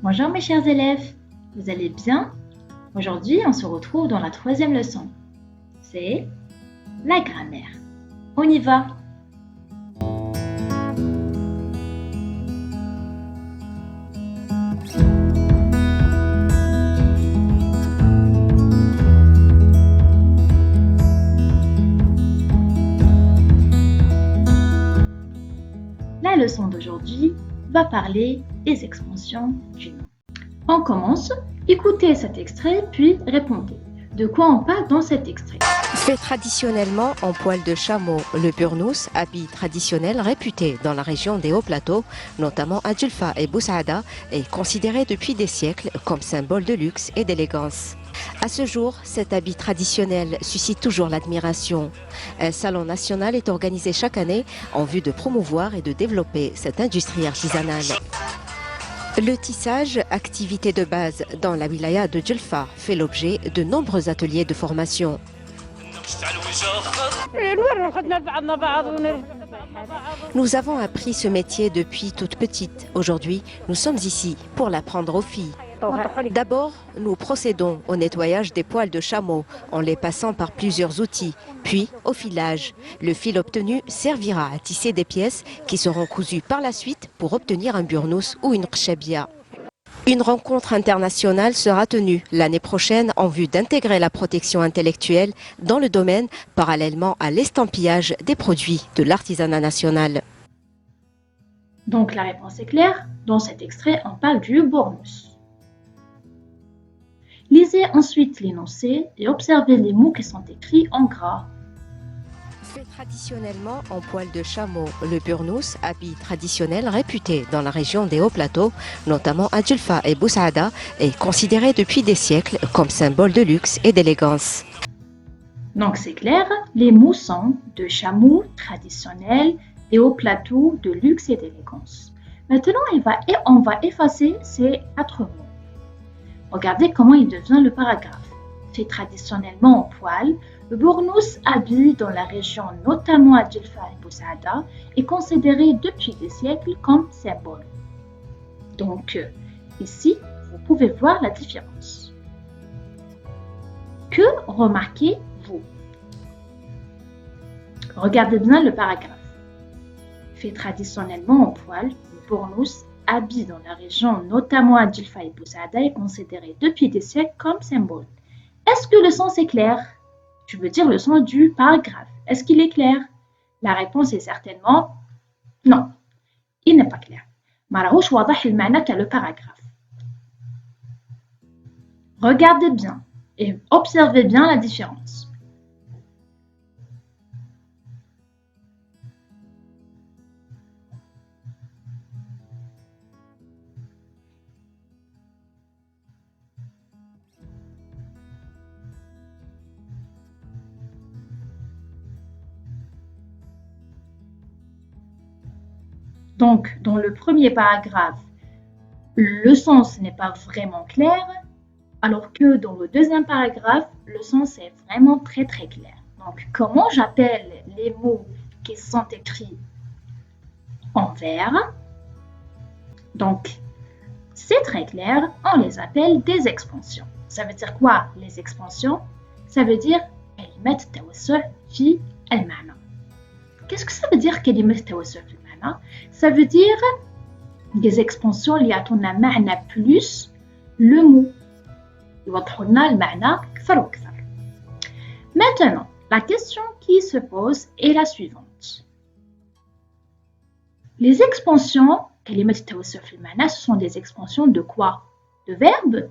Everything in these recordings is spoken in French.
Bonjour mes chers élèves, vous allez bien? Aujourd'hui, on se retrouve dans la troisième leçon. C'est la grammaire. On y va! La leçon d'aujourd'hui va parler des expansions du nom. On commence, écoutez cet extrait puis répondez. De quoi on parle dans cet extrait? Fait traditionnellement en poil de chameau, le burnous, habit traditionnel réputé dans la région des hauts plateaux, notamment à Djelfa et Boussaada, est considéré depuis des siècles comme symbole de luxe et d'élégance. À ce jour, cet habit traditionnel suscite toujours l'admiration. Un salon national est organisé chaque année en vue de promouvoir et de développer cette industrie artisanale. Le tissage, activité de base dans la wilaya de Djelfa, fait l'objet de nombreux ateliers de formation. Nous avons appris ce métier depuis toute petite. Aujourd'hui, nous sommes ici pour l'apprendre aux filles. D'abord, nous procédons au nettoyage des poils de chameau en les passant par plusieurs outils, puis au filage. Le fil obtenu servira à tisser des pièces qui seront cousues par la suite pour obtenir un burnous ou une kshabia. Une rencontre internationale sera tenue l'année prochaine en vue d'intégrer la protection intellectuelle dans le domaine parallèlement à l'estampillage des produits de l'artisanat national. Donc la réponse est claire, dans cet extrait on parle du burnous. Lisez ensuite l'énoncé et observez les mots qui sont écrits en gras. Fait traditionnellement en poil de chameau, le burnous, habit traditionnel réputé dans la région des hauts plateaux, notamment à Djelfa et Boussaada, est considéré depuis des siècles comme symbole de luxe et d'élégance. Donc c'est clair, les mots sont de chameau traditionnel et hauts plateaux de luxe et d'élégance. Maintenant, on va effacer ces 4 mots. Regardez comment il devient le paragraphe. Fait traditionnellement en poil, le burnous habillé dans la région, notamment à Djelfa et Boussaada, est considéré depuis des siècles comme symbole. Donc, ici, vous pouvez voir la différence. Que remarquez-vous? Regardez bien le paragraphe. Fait traditionnellement en poil, le burnous habillé dans la région, notamment à Djelfa et Boussaada, est considéré depuis des siècles comme symbole. Est-ce que le sens est clair? Je veux dire le sens du paragraphe. Est-ce qu'il est clair? La réponse est certainement non. Il n'est pas clair. مراهوش واضح المعنى تاع le paragraphe. Regardez bien et observez bien la différence. Donc, dans le premier paragraphe, le sens n'est pas vraiment clair, alors que dans le deuxième paragraphe, le sens est vraiment très clair. Donc, comment j'appelle les mots qui sont écrits en vert? Donc, c'est très clair, on les appelle des expansions. Ça veut dire quoi, les expansions? Ça veut dire كلمات توسع في المعنى. Qu'est-ce que ça veut dire كلمات توسع في المعنى? Ça veut dire des expansions اللي يعطونا معنى plus le mot. يوضحوا لنا المعنى أكثر وأكثر. Maintenant, la question qui se pose est la suivante. Les expansions كلمات التوسع في المعنى, ce sont des expansions de quoi? De verbes?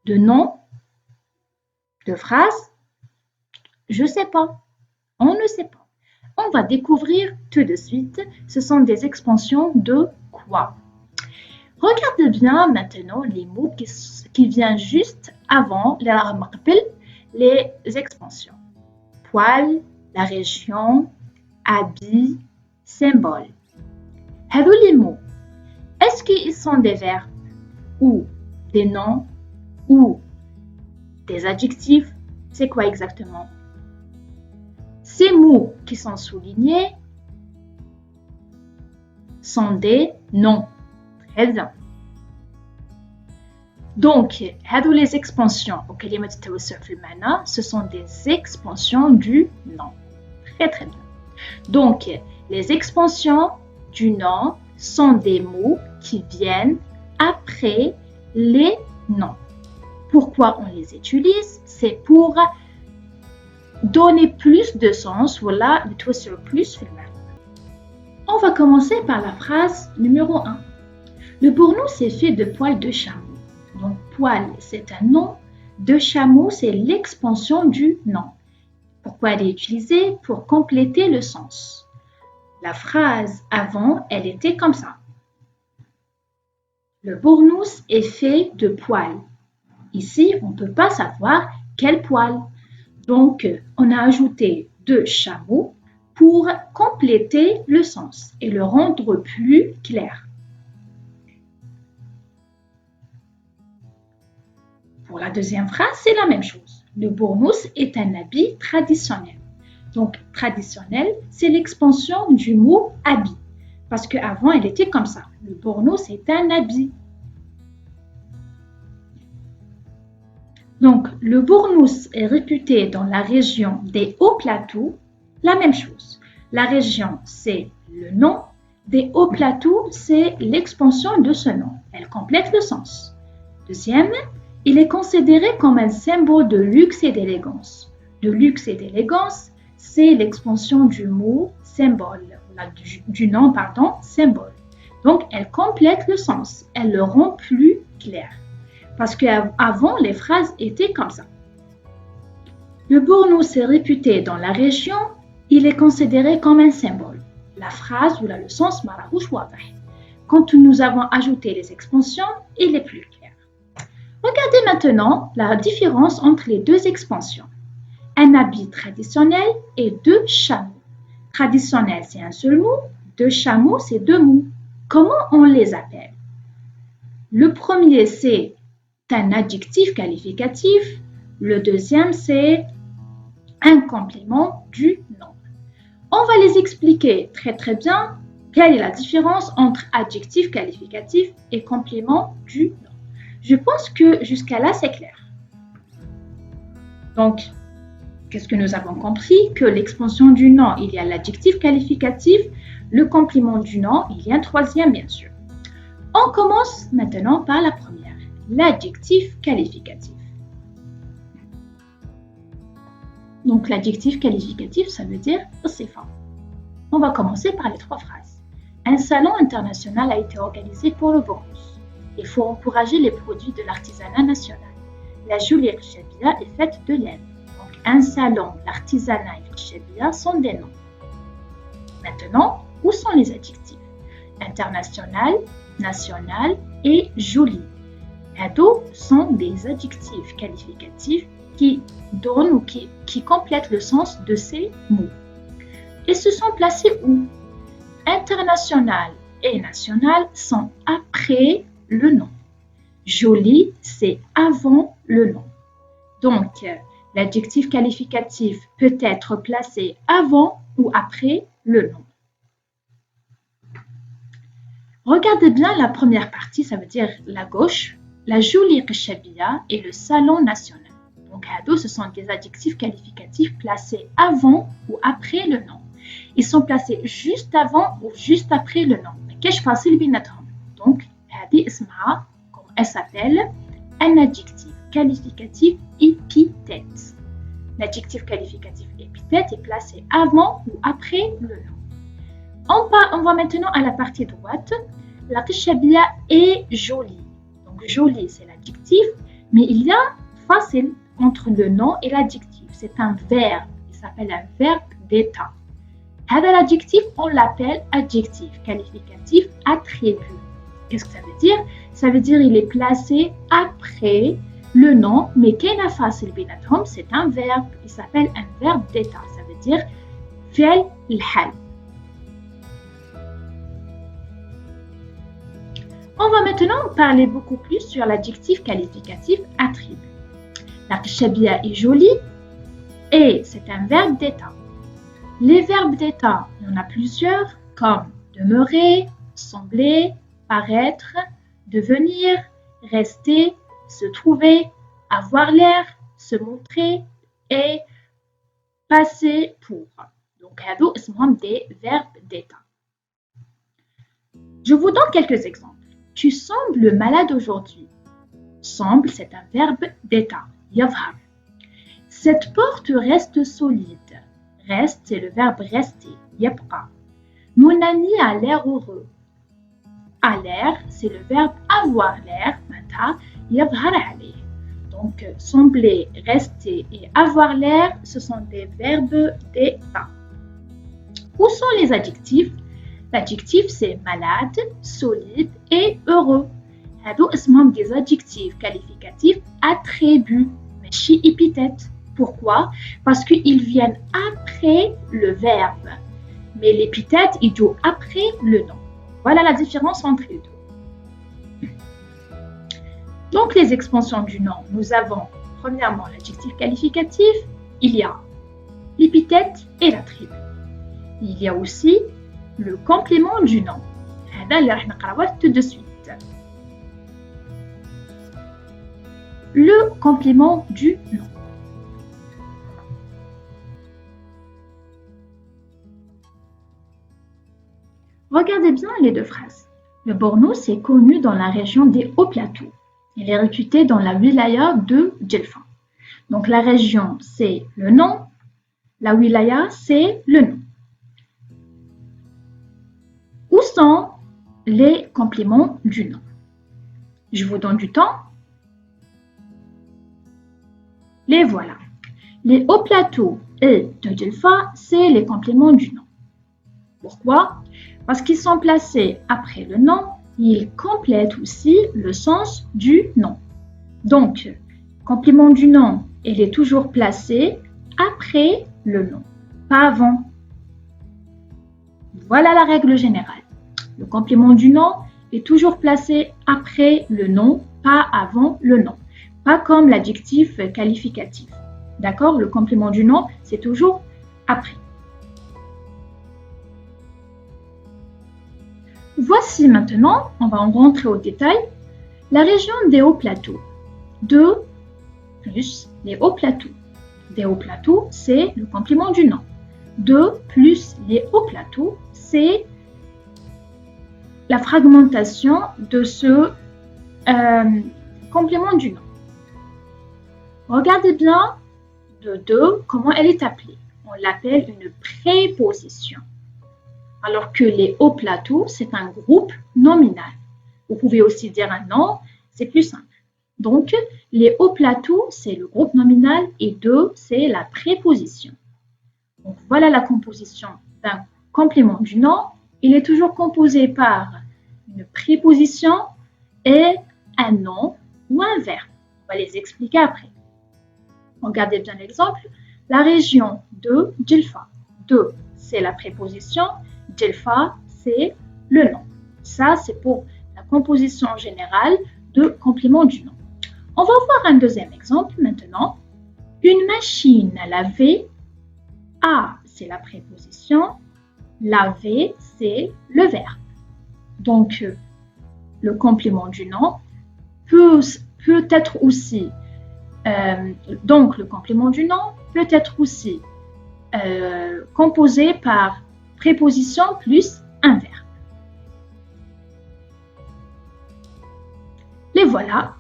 De noms? De phrases? Je ne sais pas. On ne sait pas. On va découvrir tout de suite, ce sont des expansions de quoi? Regardez bien maintenant les mots qui viennent juste avant les expansions. Poil, la région, habit, symbole. Les mots, est-ce qu'ils sont des verbes ou des noms ou des adjectifs? C'est quoi exactement? Ces mots qui sont soulignés sont des noms. Très bien. Donc, les expansions au كلمة التوسع في المعنى, ce sont des expansions du nom. Très très bien. Donc, les expansions du nom sont des mots qui viennent après les noms. Pourquoi on les utilise? C'est pour donner plus de sens, voilà, le توسع plus في المعنى. On va commencer par la phrase numéro 1. Le bournous est fait de poils de chameau. Donc, poil, c'est un nom. De chameau, c'est l'expansion du nom. Pourquoi elle est utilisée? Pour compléter le sens. La phrase avant, elle était comme ça. Le bournous est fait de poils. Ici, on ne peut pas savoir quel poil. Donc, on a ajouté de chameau pour compléter le sens et le rendre plus clair. Pour la deuxième phrase, c'est la même chose. Le bournous est un habit traditionnel. Donc, traditionnel, c'est l'expansion du mot habit. Parce qu'avant, elle était comme ça. Le bournous est un habit. Donc, le bournous est réputé dans la région des Hauts Plateaux. La même chose. La région, c'est le nom. Des Hauts Plateaux, c'est l'expansion de ce nom. Elle complète le sens. Deuxième, il est considéré comme un symbole de luxe et d'élégance. De luxe et d'élégance, c'est l'expansion du mot symbole, du nom, pardon, symbole. Donc, elle complète le sens, elle le rend plus clair. Parce qu'avant, les phrases étaient comme ça. Le bournous est réputé dans la région, il est considéré comme un symbole. La phrase ou le sens marouche واضح. Quand nous avons ajouté les expansions, il est plus clair. Regardez maintenant la différence entre les deux expansions. Un habit traditionnel et deux chameaux. Traditionnel, c'est un seul mot. Deux chameaux, c'est deux mots. Comment on les appelle? Le premier, c'est un adjectif qualificatif. Le deuxième, c'est un complément du nom. On va les expliquer très très bien. Quelle est la différence entre adjectif qualificatif et complément du nom? Je pense que jusqu'à là, c'est clair. Donc, qu'est-ce que nous avons compris? Que l'expansion du nom, il y a l'adjectif qualificatif, le complément du nom, il y a un troisième, bien sûr. On commence maintenant par la première, l'adjectif qualificatif. Donc, l'adjectif qualificatif, ça veut dire sifa. On va commencer par les trois phrases. Un salon international a été organisé pour le bournous. Il faut encourager les produits de l'artisanat national. La jolie Khchabia est faite de laine. Donc, un salon, l'artisanat et Khchabia sont des noms. Maintenant, où sont les adjectifs? International, national et joli. Ces sont des adjectifs qualificatifs qui donnent ou qui complètent le sens de ces mots. Ils se sont placés où? International et national sont après le nom. Joli, c'est avant le nom. Donc, l'adjectif qualificatif peut être placé avant ou après le nom. Regardez bien la première partie, ça veut dire la gauche, la jolie Khchabia et le salon national. Donc, ce sont des adjectifs qualificatifs placés avant ou après le nom. Ils sont placés juste avant ou juste après le nom. Qu'est-ce que je fais? Donc, elle s'appelle un adjectif qualificatif épithète. L'adjectif qualificatif épithète est placé avant ou après le nom. On va maintenant à la partie droite. La Khchabia est jolie. Donc, jolie, c'est l'adjectif, mais il y a facile entre le nom et l'adjectif. C'est un verbe. Il s'appelle un verbe d'état. L'adjectif, on l'appelle adjectif qualificatif attribut. Qu'est-ce que ça veut dire? Ça veut dire qu'il est placé après le nom, mais qu'est-ce facile بيناتهم? C'est un verbe. Il s'appelle un verbe d'état. Ça veut dire فعل الحال. On va maintenant parler beaucoup plus sur l'adjectif qualificatif attribut. La Khchabia est jolie et c'est un verbe d'état. Les verbes d'état, il y en a plusieurs, comme demeurer, sembler, paraître, devenir, rester, se trouver, avoir l'air, se montrer et passer pour. Donc, هادو اسمهم des verbes d'état. Je vous donne quelques exemples. Tu sembles malade aujourd'hui. Semble, c'est un verbe d'état. يظهر. Cette porte reste solide. Reste, c'est le verbe rester. يبقى. Mon ami a l'air heureux. A l'air, c'est le verbe avoir l'air. معناتها يظهر عليه. Donc, sembler, rester et avoir l'air, ce sont des verbes d'état. Où sont les adjectifs? L'adjectif, c'est malade, solide et heureux. هادو اسمهم des adjectifs qualificatifs attributs, ماشي épithètes. Pourquoi? Parce qu'ils viennent après le verbe. Mais l'épithète, il joue après le nom. Voilà la différence entre les deux. Donc, les expansions du nom, nous avons premièrement l'adjectif qualificatif, il y a l'épithète et l'attribut. Il y a aussi le complément du nom. هذا اللي راح نقراوه tout de suite. Le complément du nom. Regardez bien les deux phrases. Le Bornou est connu dans la région des Hauts Plateaux. Il est réputé dans la wilaya de Djelfa. Donc la région, c'est le nom. La wilaya, c'est le nom. Où sont les compléments du nom? Je vous donne du temps. Les voilà. Les Hauts Plateaux et de Djelfa, c'est les compléments du nom. Pourquoi? Parce qu'ils sont placés après le nom, ils complètent aussi le sens du nom. Donc, complément du nom, il est toujours placé après le nom, pas avant. Voilà la règle générale. Le complément du nom est toujours placé après le nom, pas avant le nom. Pas comme l'adjectif qualificatif. D'accord? Le complément du nom, c'est toujours après. Voici maintenant, on va en rentrer au détail, la région des Hauts Plateaux. De plus les Hauts Plateaux. Des Hauts Plateaux, c'est le complément du nom. De plus les Hauts Plateaux, c'est la fragmentation de ce complément du nom. Regardez bien de comment elle est appelée. On l'appelle une préposition. Alors que les Hauts Plateaux, c'est un groupe nominal. Vous pouvez aussi dire un nom, c'est plus simple. Donc, les Hauts Plateaux, c'est le groupe nominal et de, c'est la préposition. Donc, voilà la composition d'un complément du nom. Il est toujours composé par une préposition et un nom ou un verbe. On va les expliquer après. Regardez bien l'exemple. La région de Djelfa. De, c'est la préposition. Djelfa, c'est le nom. Ça, c'est pour la composition générale de complément du nom. On va voir un deuxième exemple maintenant. Une machine à laver. A, c'est la préposition. Laver, c'est le verbe. Donc, le complément du nom peut être aussi, donc le complément du nom peut être aussi composé par préposition plus un verbe. Les voilà.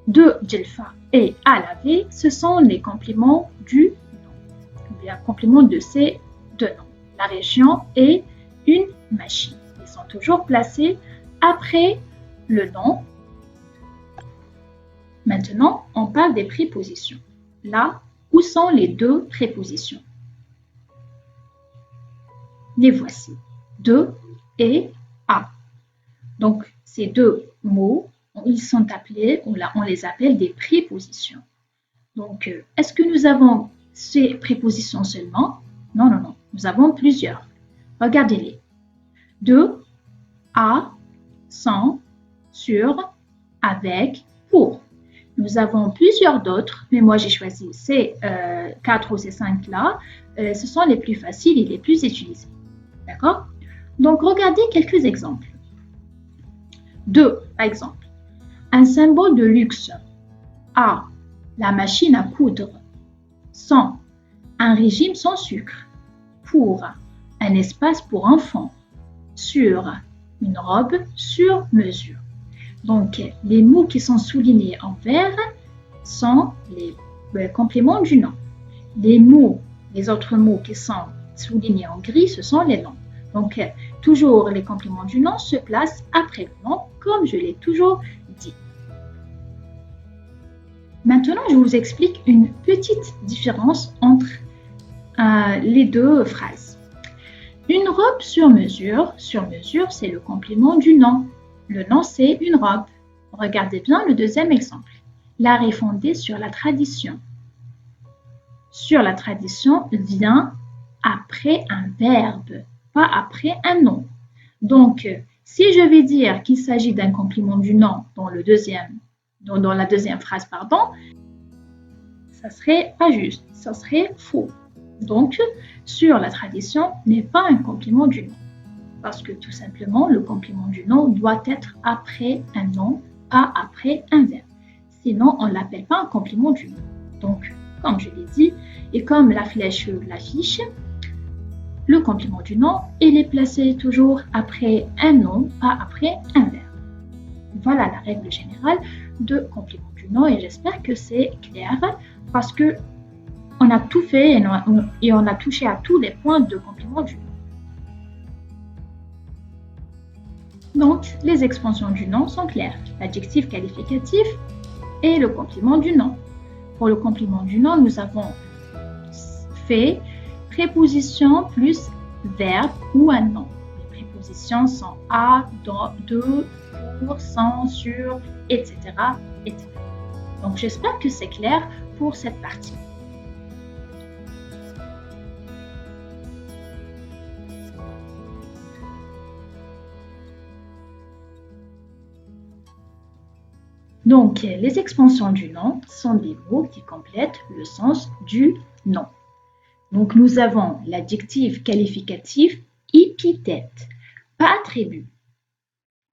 De Djelfa et à laver, ce sont les compléments du nom. Ou bien compléments de ces deux noms. La région et une machine. Ils sont toujours placés après le nom. Maintenant, on parle des prépositions. Là, où sont les deux prépositions? Les voici. De et à. Donc, ces deux mots, ils sont appelés, on les appelle des prépositions. Donc, est-ce que nous avons ces prépositions seulement? Non, non, non. Nous avons plusieurs. Regardez-les. De, à, sans, sur, avec, pour. Nous avons plusieurs d'autres, mais moi j'ai choisi ces 4 ou ces 5 là. Ce sont les plus faciles et les plus utilisés. D'accord? Donc, regardez quelques exemples. De, par exemple, un symbole de luxe. A. La machine à coudre. Sans. Un régime sans sucre. Pour. Un espace pour enfants. Sur. Une robe sur mesure. Donc, les mots qui sont soulignés en vert sont les compléments du nom. Les autres mots qui sont soulignés en gris, ce sont les noms. Donc, toujours les compléments du nom se placent après le nom, comme je l'ai toujours dit. Maintenant, je vous explique une petite différence entre les deux phrases. Une robe sur mesure, c'est le complément du nom. Le nom, c'est une robe. Regardez bien le deuxième exemple. L'art est fondé sur la tradition. Sur la tradition vient après un verbe, pas après un nom. Donc, si je vais dire qu'il s'agit d'un complément du nom dans la deuxième phrase, ça serait pas juste, ça serait faux. Donc, sur la tradition n'est pas un complément du nom. Parce que tout simplement, le complément du nom doit être après un nom, pas après un verbe. Sinon, on ne l'appelle pas un complément du nom. Donc, comme je l'ai dit, et comme la flèche l'affiche, le complément du nom, il est placé toujours après un nom, pas après un verbe. Voilà la règle générale de complément du nom et j'espère que c'est clair parce que on a tout fait et on a touché à tous les points de complément du nom. Donc, les expansions du nom sont claires. L'adjectif qualificatif et le complément du nom. Pour le complément du nom, nous avons fait préposition plus verbe ou un nom. Les prépositions sont à, de, pour, sans, sur, etc., etc. Donc, j'espère que c'est clair pour cette partie. Donc, les expansions du nom sont des mots qui complètent le sens du nom. Donc, nous avons l'adjectif qualificatif épithète, pas attribut.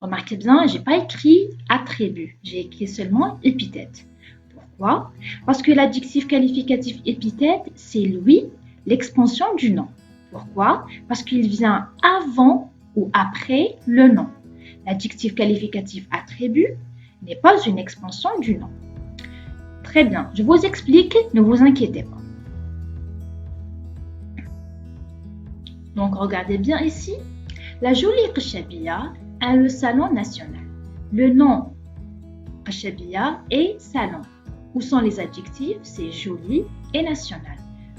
Remarquez bien, je n'ai pas écrit attribut, j'ai écrit seulement épithète. Pourquoi? Parce que l'adjectif qualificatif épithète, c'est lui, l'expansion du nom. Pourquoi? Parce qu'il vient avant ou après le nom. L'adjectif qualificatif attribut n'est pas une expansion du nom. Très bien, je vous explique, ne vous inquiétez pas. Donc, regardez bien ici. La jolie Qashabia a le salon national. Le nom Qashabia est salon. Où sont les adjectifs? C'est joli et national.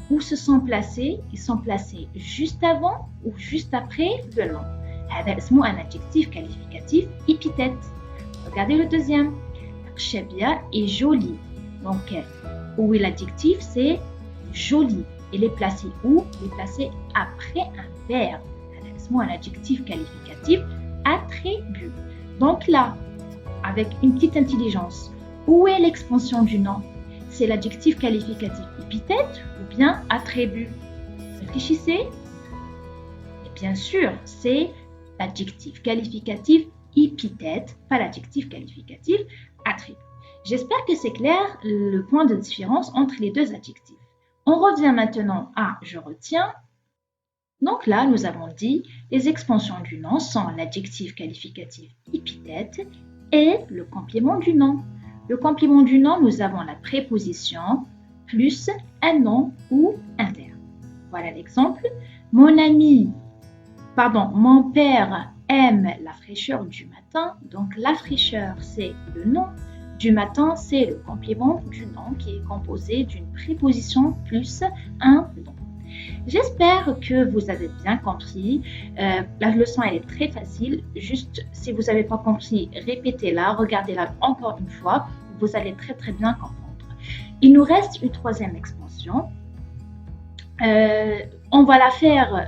Où se sont placés? Ils sont placés juste avant ou juste après le nom. C'est un adjectif qualificatif épithète. Regardez le deuxième. Qashabia est jolie. Donc, où est l'adjectif? C'est joli. Il est placé où? Il est placé après un verbe. C'est un adjectif qualificatif attribut. Donc là, avec une petite intelligence, où est l'expansion du nom? C'est l'adjectif qualificatif épithète ou bien attribut? Réfléchissez. Et bien sûr, c'est l'adjectif qualificatif épithète, pas l'adjectif qualificatif attribut. J'espère que c'est clair le point de différence entre les deux adjectifs. On revient maintenant à « je retiens ». Donc là, nous avons dit les expansions du nom sont l'adjectif qualificatif épithète et le complément du nom. Le complément du nom, nous avons la préposition plus un nom ou un verbe. Voilà l'exemple. Mon père aime la fraîcheur du matin. Donc la fraîcheur, c'est le nom. Du matin, c'est le complément du nom qui est composé d'une préposition plus un nom. J'espère que vous avez bien compris. La leçon elle est très facile. Juste, si vous n'avez pas compris, répétez-la, regardez-la encore une fois. Vous allez très très bien comprendre. Il nous reste une troisième expansion. On va la faire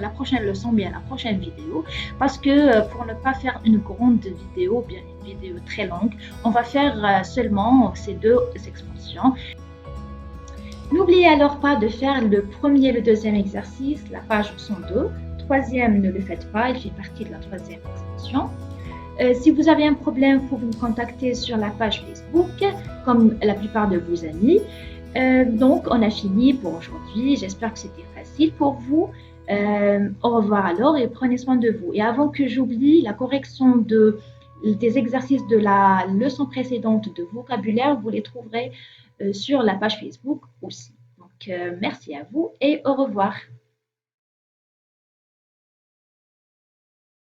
la prochaine leçon, bien la prochaine vidéo, parce que pour ne pas faire une grande vidéo, bien une vidéo très longue, on va faire seulement ces deux expansions. N'oubliez alors pas de faire le premier et le deuxième exercice, la page 102. Troisième, ne le faites pas, il fait partie de la troisième expansion. Si vous avez un problème, vous me contacter sur la page Facebook, comme la plupart de vos amis. Donc, on a fini pour aujourd'hui. J'espère que c'était facile pour vous. Au revoir alors et prenez soin de vous. Et avant que j'oublie, la correction des exercices de la leçon précédente de vocabulaire, vous les trouverez sur la page Facebook aussi. Donc, merci à vous et au revoir.